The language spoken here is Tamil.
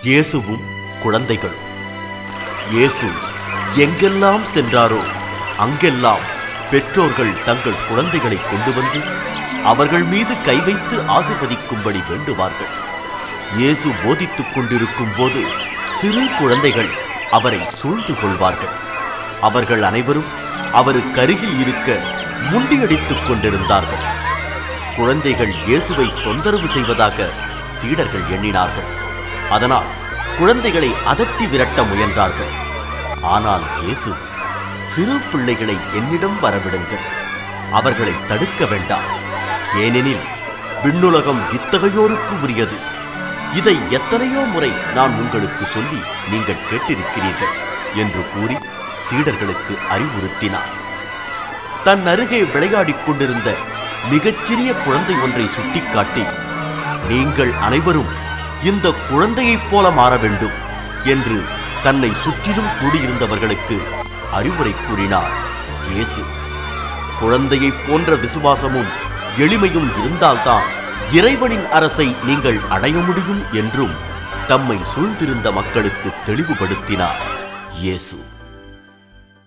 இயேசுவும் குழந்தைகளும். இயேசு எங்கெல்லாம் சென்றாரோ அங்கெல்லாம் பெற்றோர்கள் தங்கள் குழந்தைகளை கொண்டு வந்து அவர்கள் மீது கை வைத்து ஆசீர்வதிக்கும்படி வேண்டுவார்கள். இயேசு போதித்துக் கொண்டிருக்கும் போது சிறு குழந்தைகள் அவரை சூழ்ந்து கொள்வார்கள். அவர்கள் அனைவரும் அவருக்கு அருகில் இருக்க முண்டியடித்துக் கொண்டிருந்தார்கள். குழந்தைகள் இயேசுவை தொந்தரவு செய்வதாக சீடர்கள் எண்ணினார்கள். அதனால் குழந்தைகளை அதட்டி விரட்ட முயன்றார்கள். ஆனால் இயேசு, சிறு பிள்ளைகளை என்னிடம் வரவிடுங்கள், அவர்களை தடுக்க வேண்டாம், ஏனெனில் விண்ணுலகம் இத்தகையோருக்கு உரியது. இதை எத்தனையோ முறை நான் உங்களுக்கு சொல்லி நீங்கள் கேட்டிருக்கிறீர்கள் என்று கூறி சீடர்களுக்கு அறிவுறுத்தினார். தன் அருகே விளையாடிக் கொண்டிருந்த மிகச்சிறிய குழந்தை ஒன்றை சுட்டிக்காட்டி, நீங்கள் அனைவரும் இந்த குழந்தையைப் போல மாற வேண்டும் என்று தன்னை சுற்றிலும் கூடியிருந்தவர்களுக்கு அறிவுரை கூறினார் இயேசு. குழந்தையைப் போன்ற விசுவாசமும் எளிமையும் இருந்தால்தான் இறைவனின் அரசை நீங்கள் அடைய முடியும் என்றும் தம்மை சூழ்ந்திருந்த மக்களுக்கு தெளிவுபடுத்தினார் இயேசு.